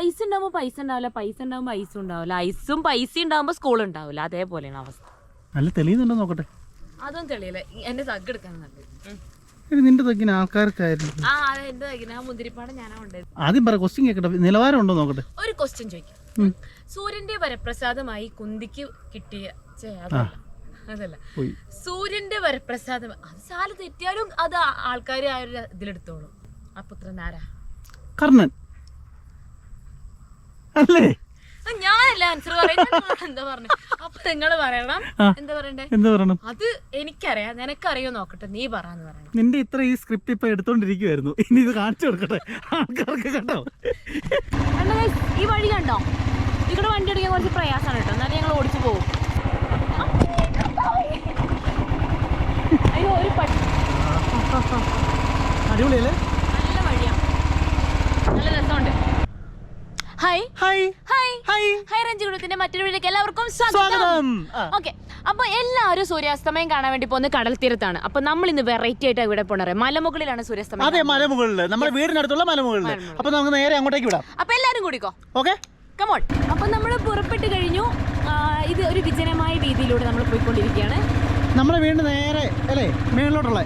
Ice ഉണ്ടാകുമ്പോൾ പൈസ ഉണ്ടാവില്ല, പൈസ ഉണ്ടാകുമ്പോൾ ഐസും ഉണ്ടാവില്ല, ഐസും പൈസയും ഉണ്ടാകുമ്പോൾ സ്കൂൾ ഉണ്ടാവില്ല. അതേപോലെയാണ് അവസ്ഥ. നല്ല തെളിയുന്നുണ്ടോ നോക്കട്ടെ. അതൊന്നും തെളിയില്ല. എന്റെ തഗ് എടുക്കാൻ നല്ലത്. നിന്റെ തക്കിന് ആൾക്കാർക്കായിരുന്നു. എന്റെ തകിന് ആ മുന്തിരിപ്പാട് ഞാനാ കൊണ്ടത്. ആദ്യം പറ, ക്വസ്റ്റ്യൻ കേൾക്കട്ടെ, നിലവാരം ഉണ്ടോ നോക്കട്ടെ. ഒരു ക്വസ്റ്റ്യൻ ചോദിക്കും. സൂര്യന്റെ വരപ്രസാദമായി കുന്തിക്ക് കിട്ടിയ അതല്ല, സൂര്യന്റെ വരപ്രസാദം. അത് സാല തെറ്റിയാലും അത് ആൾക്കാർ ആ ഒരു ഇതിലെടുത്തോളും. ആ പുത്രൻ ആരാ? കർണൻ അല്ലേ? ഞാനല്ല ആൻസർ പറയുന്നത്. എന്താ പറഞ്ഞു? അപ്പൊ നിങ്ങള് പറയണം. എന്താ പറയണ്ടേ? എന്താ പറയണം? അത് എനിക്കറിയാം, നിനക്കറിയോ നോക്കട്ടെ, നീ പറയാന്ന് പറയണം. നിന്റെ ഇത്ര ഈ സ്ക്രിപ്റ്റ് ഇപ്പൊ എടുത്തോണ്ടിരിക്കുവായിരുന്നു, ഇനി ഇത് കാണിച്ചു കൊടുക്കട്ടെ ആൾക്കാർക്ക് കേട്ടോ. ഈ വഴി കണ്ടോ? ഇവിടെ വണ്ടി ഓടിക്കാൻ കുറച്ച് പ്രയാസമാണ് കേട്ടോ, എന്നാലും ഞങ്ങൾ ഓടിച്ചു പോകും. അയ്യോ, ഒരു അടിപൊളിയല്ലേ? നല്ല വഴിയാണ്, നല്ല രസമുണ്ട്. Hi hi hi hi hi Ranji കുടുംബത്തിന്റെ മറ്റൊരു വീഡിയോക്ക് എല്ലാവർക്കും സ്വാഗതം. ഓക്കെ, അപ്പൊ എല്ലാവരും സൂര്യാസ്തമയം കാണാൻ വേണ്ടി പോകുന്ന കടൽ തീരത്താണ്. അപ്പൊ നമ്മൾ ഇന്ന് വെറൈറ്റി ആയിട്ട് ഇവിടെ പോണേ മലമുകളിലാണ് സൂര്യാസ്തമയം. അതെ, മലമുകളില്, നമ്മുടെ വീടിനടുത്തുള്ള മലമുകളില്. അപ്പൊ നമുക്ക് നേരെ അങ്ങോട്ടേക്ക് വിടാം. അപ്പൊ എല്ലാരും കൂടിക്കോ. Okay, come on. അപ്പൊ നമ്മൾ പുറപ്പെട്ട് കഴിഞ്ഞു. ഇത് ഒരു വിജനമായ രീതിയിലൂടെ നമ്മൾ പോയിക്കൊണ്ടിരിക്കുകയാണ്. നമ്മുടെ വീടിന് നേരെ അല്ലേ മേളിലോട്ടുള്ള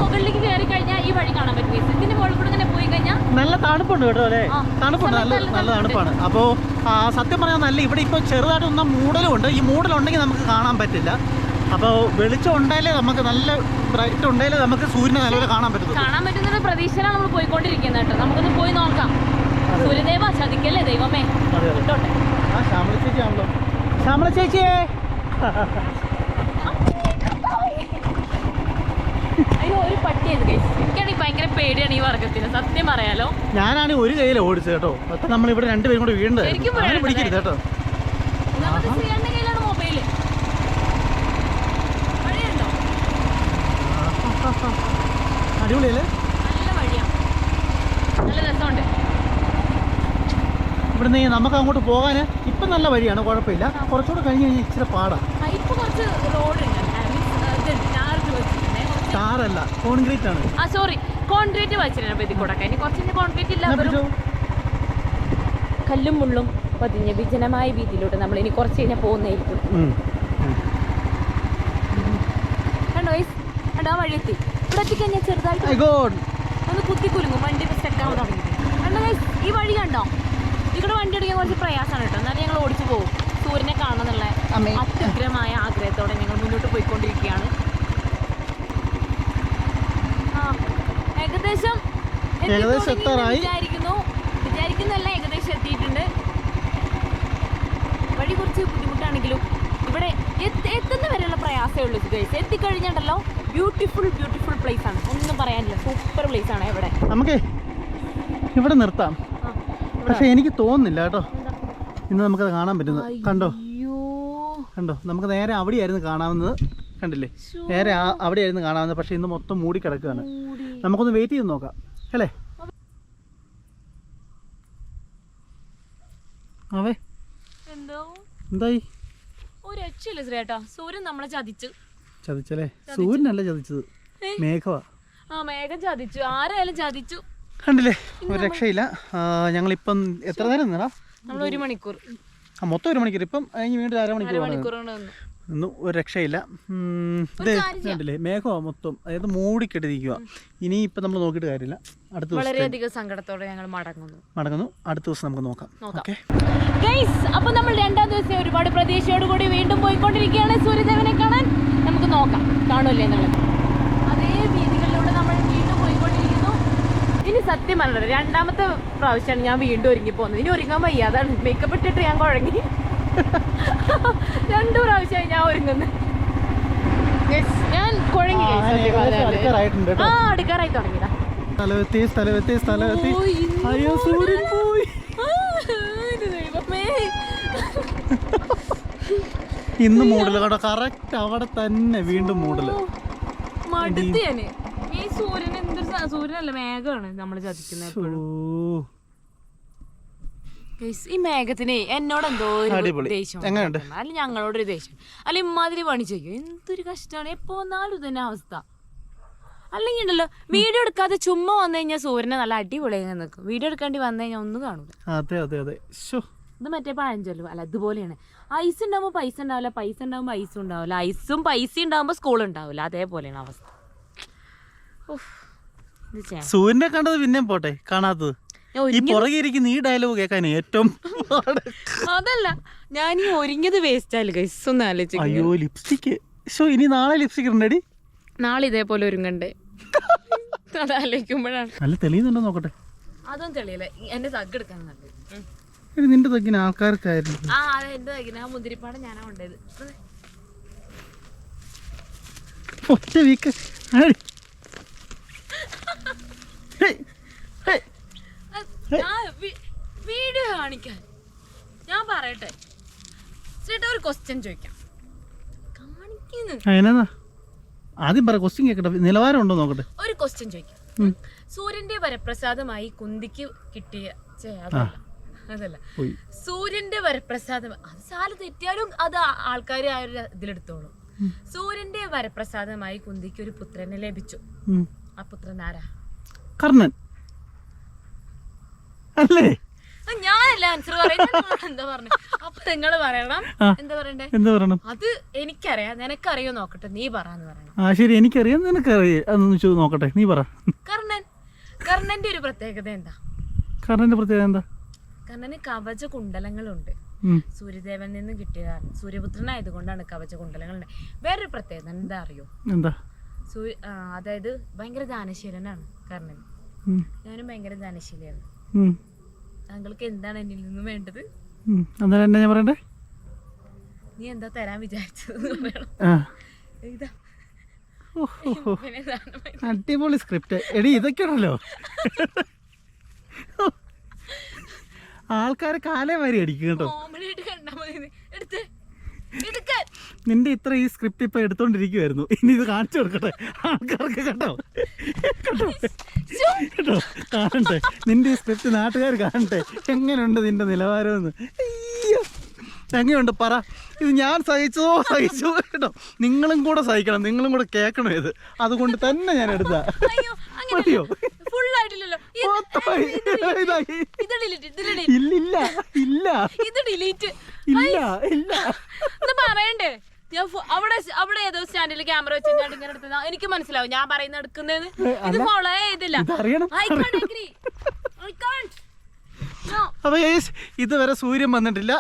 മുകളിലേക്ക് കയറി കഴിഞ്ഞാൽ ഈ വഴി കാണാൻ പറ്റും. ഇതിന്റെ മുകളിൽ കൂടെ ഇങ്ങനെ പോയി കഴിഞ്ഞാൽ നല്ല തണുപ്പുണ്ട് കേട്ടോ അല്ലേ? തണുപ്പുണ്ട്, നല്ല തണുപ്പാണ്. അപ്പോൾ സത്യം പറഞ്ഞാൽ നല്ല ഇവിടെ ഇപ്പോൾ ചെറുതായിട്ടൊന്നും മൂടലുണ്ട്. ഈ മൂടലുണ്ടെങ്കിൽ നമുക്ക് കാണാൻ പറ്റില്ല. അപ്പോൾ വെളിച്ചം ഉണ്ടായാലേ നമുക്ക്, നല്ല ബ്രൈറ്റ് ഉണ്ടായാലേ നമുക്ക് സൂര്യനെ നല്ലപോലെ കാണാൻ പറ്റുന്ന പ്രതീക്ഷയിലാണ് നമ്മൾ പോയിക്കൊണ്ടിരിക്കുന്നത് കേട്ടോ. നമുക്കൊന്ന് പോയി നോക്കാം. സൂര്യദേവ ചതിക്കല്ലേ ദൈവമേ. ഇട്ടോട്ടെ. ശ്യാമള ചേച്ചി ആണല്ലോ. ശ്യാമള ചേച്ചിയേ, അയ്യോ, ഒരു പട്ടിയത് കഴിച്ചു. എനിക്കാണെങ്കിൽ ഭയങ്കര പേടിയാണ് ഈ വർഗത്തിന്, സത്യം പറയാലോ. ഞാനാണ് ഒരു കയ്യിലാണ് ഓടിച്ചത് കേട്ടോ. അപ്പൊ നമ്മളിവിടെ രണ്ടുപേരും കൂടെ വീണ്ടും പിടിക്കരുത് കേട്ടോ. ശ്രീയുടെ കയ്യിലാണ് മൊബൈല്. വഴിയുണ്ടോ? അടിപൊളിയല്ലേ? നല്ല വഴിയാണ്, നല്ല രസമുണ്ട്. ഇവിടുന്ന് നമുക്ക് അങ്ങോട്ട് പോകാൻ ഇപ്പം നല്ല വഴിയാണ്, കുഴപ്പമില്ല. കുറച്ചുകൂടെ കഴിഞ്ഞ് കഴിഞ്ഞാൽ ഇച്ചിരി പാടാണ്. ഇപ്പൊ കുറച്ച് റോഡുണ്ട്, ടാറല്ല, കോൺക്രീറ്റ് ആണ്. സോറി, കോൺക്രീറ്റ് വെച്ചിട്ടുണ്ട്. ഇതിൽ കൂടെ ഇനി കുറച്ച് കോൺക്രീറ്റ് ഇല്ല, കല്ലും മുള്ളും പതിഞ്ഞ വിജനമായ വീതിയിലൂടെ നമ്മൾ ഇനി കുറച്ച് കഴിഞ്ഞാൽ പോകുന്നതായിരിക്കും. കണ്ടോ കണ്ടോ, വഴി എത്തി. ഇവിടെ എത്തിക്കഴിഞ്ഞാൽ ചെറുതായിട്ട് ഒന്ന് കുത്തിക്കുലുങ്ങും, വണ്ടി സ്റ്റക്കാവാൻ തുടങ്ങി. കണ്ടോ ഈ വഴി കണ്ടോ? ഇവിടെ വണ്ടി ഓടിക്കാൻ കുറച്ച് പ്രയാസമാണ് കേട്ടോ, എന്നാലും ഞങ്ങൾ ഓടിച്ചു പോകും. സൂര്യനെ കാണണമെന്നുള്ള അത്യുഗ്രമായ ആഗ്രഹത്തോടെ ഞങ്ങൾ മുന്നോട്ട് പോയിക്കൊണ്ടിരിക്കുകയാണ്. ഏകദേശം വിചാരിക്കുന്നല്ല, ഏകദേശം എത്തിയിട്ടുണ്ട്. വഴി കുറച്ച് ബുദ്ധിമുട്ടാണെങ്കിലും ഇവിടെ എത്തുന്ന വരെയുള്ള പ്രയാസമേ ഉള്ളൂ. എത്തിക്കഴിഞ്ഞാണ്ടല്ലോ ബ്യൂട്ടിഫുൾ പ്ലേസ് ആണ്, ഒന്നും പറയാനില്ല. സൂപ്പർ പ്ലേസ് ആണ് ഇവിടെ. നമുക്ക് ഇവിടെ നിർത്താം, പക്ഷെ എനിക്ക് തോന്നുന്നില്ല കേട്ടോ ഇന്ന് നമുക്കത് കാണാൻ പറ്റുന്നത്. കണ്ടോ, നമുക്ക് നേരെ അവിടെയായിരുന്നു കാണാവുന്നത്, കണ്ടില്ലേ? നേരെ അവിടെയായിരുന്നു കാണാവുന്നത്, പക്ഷെ ഇന്ന് മൊത്തം മൂടി കിടക്കുകയാണ്. നമുക്കൊന്ന് വെയിറ്റ് ചെയ്ത് നോക്കാം അല്ലേ? അവേ എന്തായി? ഒരു രക്ഷയില്ല ശ്രീയേട്ടാ, സൂര്യൻ നമ്മളെ ചതിച്ചല്ലേ? സൂര്യനല്ല ചതിച്ചത്, മേഘവാ. മേഘം ചതിച്ചു, ആരായാലും ചതിച്ചു. കണ്ടില്ലേ, ഒരു രക്ഷയില്ല. ഞങ്ങളിപ്പം എത്ര നേരം നിന്നാ? നമ്മൾ 1 മണിക്കൂർ, മൊത്തം 1 മണിക്കൂർ. ഇപ്പം വീണ്ടും 1/2 മണിക്കൂർ ഒന്നും ഒരു രക്ഷയില്ല. ഇത് കണ്ടില്ലേ, മേഘമാ മൊത്തം, അതായത് മൂടിക്കെട്ടിരിക്കുക. ഇനി ഇപ്പം നമ്മൾ നോക്കിയിട്ട് കാര്യമില്ല. അടുത്ത വളരെയധികം സങ്കടത്തോടെ ഞങ്ങൾ മടങ്ങുന്നു. അടുത്ത ദിവസം നമുക്ക് നോക്കാം. അപ്പൊ നമ്മൾ 2ാം ദിവസം ഒരുപാട് പ്രതീക്ഷയോടുകൂടി വീണ്ടും പോയിക്കൊണ്ടിരിക്കുകയാണ് സൂര്യദേവനെ കാണാൻ. നമുക്ക് നോക്കാം കാണുമല്ലേ എന്നുള്ളത്. അതേ വീതികളിലൂടെ നമ്മൾ വീണ്ടും പോയിക്കൊണ്ടിരിക്കുന്നു. ഇനി സത്യം പറഞ്ഞത് 2ാമത്തെ പ്രാവശ്യമാണ് ഞാൻ വീണ്ടും ഒരുങ്ങി പോകുന്നത്. ഇനി ഒരുങ്ങാൻ വയ്യ, അതാണ് മേക്കപ്പ് ഇട്ടിട്ട് ഞാൻ കുഴങ്ങി. 2 പ്രാവശ്യമായി ഞാൻ ഒരുങ്ങുന്നു. ഞാൻ കുഴങ്ങി. അടുക്കാറായി തുടങ്ങിയതാ. അയ്യോ, സൂര്യൻ പോയി. ഇന്ന് മൂടല് കേട്ടോ, കറക്റ്റ് അവിടെ തന്നെ വീണ്ടും മൂടല്. മടുത്തിയാണ് ഈ സൂര്യൻ. സൂര്യനല്ല, മേഘമാണ് നമ്മൾ ചതിക്കുന്നത് എപ്പോഴും. ഈ മേഘത്തിന് എന്നോട് എന്തോ ദേഷ്യം, അല്ല ഞങ്ങളോടൊരു ദേഷ്യം, അല്ല ഇമാതിരി പണി ചെയ്യും. എന്തൊരു കഷ്ടമാണ്, എപ്പോ വന്നാലും ഇതന്നെ അവസ്ഥ. അല്ലെങ്കിൽ ഉണ്ടല്ലോ വീഡിയോ എടുക്കാതെ ചുമ്മാ വന്നു കഴിഞ്ഞാൽ സൂര്യനെ നല്ല അടിപൊളിയായി നിൽക്കും. വീഡിയോ എടുക്കേണ്ടി വന്നു കഴിഞ്ഞാൽ ഒന്നും കാണൂല. അതെ അതെ അതെ. ഇത് മറ്റേ പഴഞ്ചൊല്ലും അല്ല, ഇതുപോലെയാണ്. ഐസ് ഉണ്ടാകുമ്പോൾ പൈസ ഉണ്ടാവില്ല, പൈസ ഉണ്ടാകുമ്പോൾ ഐസ് ഉണ്ടാവില്ല, ഐസും പൈസ ഉണ്ടാകുമ്പോൾ സ്കൂൾ ഉണ്ടാവില്ല. അതേപോലെയാണ് അവസ്ഥ. സൂര്യനെ കണ്ടത് പിന്നെ പോട്ടെ, കാണാത്തത് ഈ പുറകെ ഇരിക്കുന്ന ഈ ഡയലോഗ് കേൾക്കാൻ ഏറ്റവും അതല്ല, ഞാൻ ഈ ഒരുങ്ങിയത് വേസ്റ്റ് ആയില്ല ഗൈസ്, ഒന്ന് ആലോചിച്ചു. അയ്യോ ലിപ്സ്റ്റിക്ക്. ഇനി നാളെ ലിപ്സ്റ്റിക് ഇടണ്ടടി. നാളെ ഇതേപോലെ ഒരുങ്ങണ്ടേ? അതാലോചിക്കുമ്പോഴാണ്. നല്ല തെളിയുന്നുണ്ടോ നോക്കട്ടെ. അതൊന്നും തെളിയില്ല, എന്റെ തഗ് എടുക്കാൻ നല്ലത്. നിന്റെ തക്കിന് ആൾക്കാർക്കായിരുന്നു. ആ അതെ, എന്റെ തക്കിന് ആ മുന്തിരിപ്പാട് ഞാനാ കൊണ്ടത്. ഒറ്റ വീക്ക് വീഡിയോ കാണിക്കാൻ ഞാൻ പറയട്ടെ ചേട്ടാ, ഒരു ക്വസ്റ്റ്യൻ ചോദിക്കാം. കാണിക്കുന്നു ആദ്യം പറ, ക്വസ്റ്റ്യൻ കേക്കട്ടെ, നിലവാരം ഉണ്ടോ നോക്കട്ടെ. ഒരു ക്വസ്റ്റ്യൻ ചോദിക്കാം. സൂര്യന്റെ വരപ്രസാദമായി കുന്തിക്ക് കിട്ടിയ അതല്ല, സൂര്യന്റെ വരപ്രസാദം, അത് സാല തെറ്റിയാലും അത് ആൾക്കാർ ആ ഒരു ഇതിലെടുത്തോളും. സൂര്യന്റെ വരപ്രസാദമായി കുന്തിക്ക് ഒരു പുത്രനെ ലഭിച്ചു. ആ പുത്രൻ ആരാ? കർണൻ അല്ലേ? ഞാനല്ല ആൻസർ പറയുന്നത്. എന്താ പറഞ്ഞു? അപ്പൊ നിങ്ങള് പറയണം. എന്താ പറയണ്ടേ? അത് എനിക്കറിയാം, നിനക്കറിയോ നോക്കട്ടെ, നീ പറയാന്ന് പറയണം. ആ ശരി, എനിക്കറിയാം, നിനക്കറിയാം, അതൊന്ന് നോക്കട്ടെ, നീ പറ. കർണന്റെ ഒരു പ്രത്യേകത എന്താ? കർണന്റെ പ്രത്യേകത എന്താ? കർണന് കവച കുണ്ടലങ്ങളുണ്ട്. സൂര്യദേവനിൽ നിന്ന് കിട്ടിയതാണ്. സൂര്യപുത്രനായതുകൊണ്ടാണ് കവച കുണ്ടലങ്ങളുണ്ട്. വേറൊരു പ്രത്യേകത എന്താ അറിയോ? എന്താ? അതായത് ഭയങ്കര ദാനശീലനാണ് കർണൻ. ഞാനും ഭയങ്കര ദാനശീലിയാണ്. താങ്കൾക്ക് എന്താണ് എന്നിൽ നിന്നും വേണ്ടത്? ഞാൻ പറയണ്ടേ? നീ എന്താ തരാൻ വിചാരിച്ചത്? അടിപൊളി സ്ക്രിപ്റ്റ് എടി, ഇതൊക്കെയാണല്ലോ ആൾക്കാരെ കാലേ വാരി അടിക്കും കേട്ടോ. നിന്റെ ഇത്ര ഈ സ്ക്രിപ്റ്റ് ഇപ്പൊ എടുത്തോണ്ടിരിക്കുവായിരുന്നു, ഇനി ഇത് കാണിച്ചു കൊടുക്കട്ടെ ആൾക്കാർക്ക്. കേട്ടോ കേട്ടോ, കാണട്ടെ നിന്റെ ഈ സ്ക്രിപ്റ്റ്, നാട്ടുകാർ കാണട്ടെ എങ്ങനെയുണ്ട് നിന്റെ നിലവാരമെന്ന്. എങ്ങനെയുണ്ട് പറ. ഇത് ഞാൻ സഹിച്ചു കേട്ടോ, നിങ്ങളും കൂടെ സഹിക്കണം, നിങ്ങളും കൂടെ കേൾക്കണം ഇത്. അതുകൊണ്ട് തന്നെ ഞാൻ എടുത്താ മതിയോ? പറയണ്ടേ? ഞാൻ അവിടെ ഏതോ സ്റ്റാൻഡിൽ ക്യാമറ വെച്ചാൽ ഇങ്ങനെ എടുത്തതാ. എനിക്ക് മനസ്സിലാവും ഞാൻ പറയുന്ന എടുക്കുന്നത്. ഇത് ഫോളോ ചെയ്തില്ല. അപ്പൊ ഇതുവരെ സൂര്യൻ വന്നിട്ടില്ല.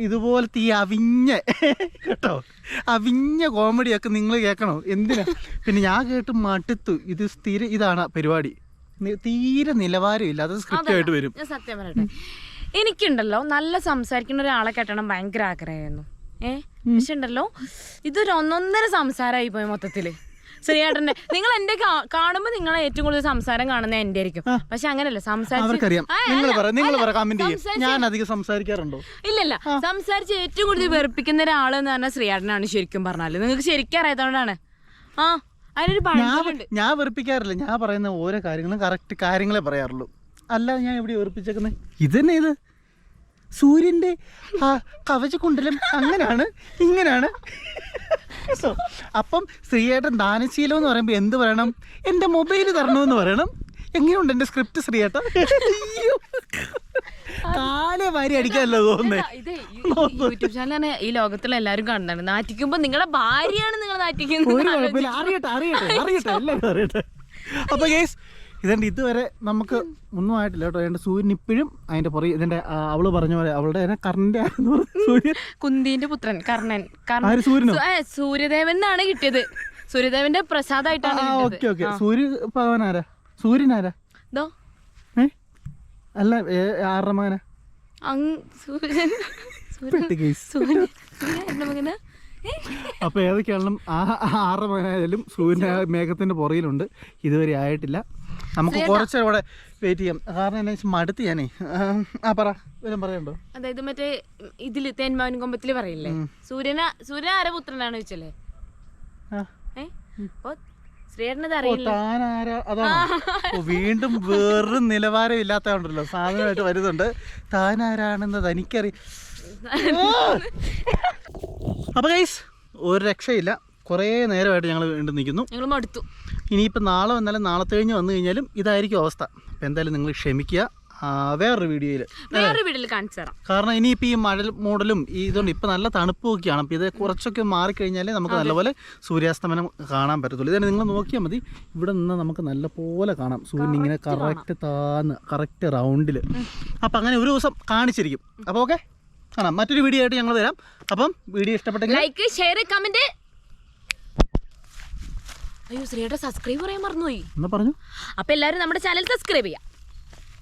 ഇതുപോലത്തെ ഈ അവിഞ്ഞ കേട്ടോ, അവിഞ്ഞ കോമഡിയൊക്കെ നിങ്ങൾ കേൾക്കണോ? എന്തിനാ പിന്നെ? ഞാൻ കേട്ട് മടുത്തു. ഇത് ഇതാണ് പരിപാടി. തീരെ നിലവാരമില്ല, അത് സ്ക്രിപ്റ്റ് ആയിട്ട് വരും. സത്യം പറയട്ടെ, എനിക്കുണ്ടല്ലോ നല്ല സംസാരിക്കുന്ന ഒരാളെ കെട്ടണം ഭയങ്കര ആഗ്രഹമായിരുന്നു. പക്ഷെ ഉണ്ടല്ലോ ഇതൊരു ഒന്നൊന്നര സംസാരമായി പോയി മൊത്തത്തില്. ശ്രീയേട്ടന്റെ നിങ്ങൾ എന്റെ കാണുമ്പോ നിങ്ങളെ ഏറ്റവും കൂടുതൽ സംസാരം കാണുന്നത് എന്റെ ആയിരിക്കും. പക്ഷെ അങ്ങനല്ല, ഇല്ലല്ല, സംസാരിച്ച് ഏറ്റവും കൂടുതൽ വെറുപ്പിക്കുന്ന ഒരാള് എന്ന് പറഞ്ഞാൽ ശ്രീയേട്ടനാണ്. ശരിക്കും പറഞ്ഞാല് നിങ്ങൾക്ക് ശരിക്കും അറിയാത്തതുകൊണ്ടാണ്. അതിനൊരു പഴഞ്ചൊല്ലുണ്ട്. ഞാൻ വെറുപ്പിക്കാറില്ല, ഞാൻ പറയുന്ന ഓരോ കാര്യങ്ങളും കറക്റ്റ് കാര്യങ്ങളെ പറയാറുള്ളൂ. അല്ല ഞാൻ എവിടെ വെറുപ്പിച്ചേക്കുന്നത്? ഇത് തന്നെ, ഇത് സൂര്യന്റെ കവചകുണ്ടലം അങ്ങനെയാണ് ഇങ്ങനെയാണ്. അപ്പം ശ്രീയേട്ടൻ ദാനശീലം എന്ന് പറയുമ്പോൾ എന്ത് പറയണം? എൻ്റെ മൊബൈൽ തരണമെന്ന് പറയണം. എങ്ങനെയുണ്ട് എൻ്റെ സ്ക്രിപ്റ്റ് ശ്രീയേട്ടൻ? കാലേ വാരി അടിക്കാനല്ലോ തോന്നുന്നേ. യൂട്യൂബ് ചാനലാണ് ഈ ലോകത്തിലെ എല്ലാവരും കാണുന്നതാണ്. നാറ്റിക്കുമ്പോ നിങ്ങളുടെ ഭാര്യയാണ് നിങ്ങൾ നാറ്റിക്കുന്നത്. അറിയട്ടെ. അപ്പൊ ഗൈസ് ഇതെൻ്റെ ഇതുവരെ നമുക്ക് ഒന്നും ആയിട്ടില്ല കേട്ടോ. എൻ്റെ സൂര്യൻ ഇപ്പോഴും അതിന്റെ പുറകെ ഇതിന്റെ അവള് പറഞ്ഞ പോലെ അവളുടെ കർണന്റെ സൂര്യൻ, കുന്തിന്റെ പുത്രൻ കർണൻ. സൂര്യദേവൻ എന്നാണ് കിട്ടിയത്. സൂര്യദേവന്റെ പ്രസാദമായിട്ടാണ്. സൂര്യനാരാ? സൂര്യനാരാ? അല്ല ആരുടെ മകനാ? മകനാ. അപ്പൊ ഏതൊക്കെയാണെങ്കിലും ആറ് മകനായാലും സൂര്യൻ മേഘത്തിന്റെ പുറകിലുണ്ട്. ഇതുവരെ ആയിട്ടില്ല. നമുക്ക് കുറച്ചുകൂടെ വെയിറ്റ് ചെയ്യാം. കാരണം എന്നാ വെച്ചാൽ മടുത്ത് ഞാനേ. പറ, വല്ലതും പറയണ്ടോ? അതായത് മറ്റേ ഇതില് തേന്മാവിൻ കൊമ്പത്തില് പറയില്ലേ, സൂര്യൻ ആരെ പുത്രനാണ് വെച്ചല്ലേ? ശ്രീയേട്ടനത് അറിയില്ല. വീണ്ടും വേറൊരു നിലവാരം ഇല്ലാത്തതുണ്ടല്ലോ സാധനമായിട്ട് വരുന്നുണ്ട്. താനാരാണെന്നത് എനിക്കറിയാം. അപ്പൊ ഗൈസ് ഒരു രക്ഷയില്ല. കുറേ നേരമായിട്ട് ഞങ്ങൾ വീണ്ടും നിൽക്കുന്നു. ഞങ്ങൾ മടുത്തു. ഇനിയിപ്പോൾ നാളെ വന്നാലും നാളത്തെ കഴിഞ്ഞ് വന്നു കഴിഞ്ഞാലും ഇതായിരിക്കും അവസ്ഥ. അപ്പോൾ എന്തായാലും നിങ്ങൾ ക്ഷമിക്കുക. വേറൊരു വീഡിയോയിൽ കാണിച്ചു തരാം. കാരണം ഇനിയിപ്പോൾ ഈ മഴ മൂടലും ഇതുകൊണ്ട് ഇപ്പോൾ നല്ല തണുപ്പൊക്കെയാണ്. അപ്പോൾ ഇത് കുറച്ചൊക്കെ മാറിക്കഴിഞ്ഞാലേ നമുക്ക് നല്ലപോലെ സൂര്യാസ്തമനം കാണാൻ പറ്റത്തുള്ളൂ. ഇതാണ് നിങ്ങൾ നോക്കിയാൽ മതി. ഇവിടെ നിന്ന് നമുക്ക് നല്ലപോലെ കാണാം സൂര്യൻ ഇങ്ങനെ കറക്റ്റ് റൗണ്ടിൽ. അപ്പം അങ്ങനെ ഒരു ദിവസം കാണിച്ചിരിക്കും. അപ്പോൾ ഓക്കെ, കാണാം. മറ്റൊരു വീഡിയോ ആയിട്ട് ഞങ്ങൾ വരാം. അപ്പം വീഡിയോ ഇഷ്ടപ്പെട്ടെങ്കിൽ ലൈക്ക്, ഷെയർ, കമന്റ്. അയ്യോ, ശ്രീയുടെ സബ്സ്ക്രൈബ് പറയാൻ മറന്നുപോയി. എന്നാ പറഞ്ഞു. അപ്പോൾ എല്ലാവരും നമ്മുടെ ചാനൽ സബ്സ്ക്രൈബ് ചെയ്യാം.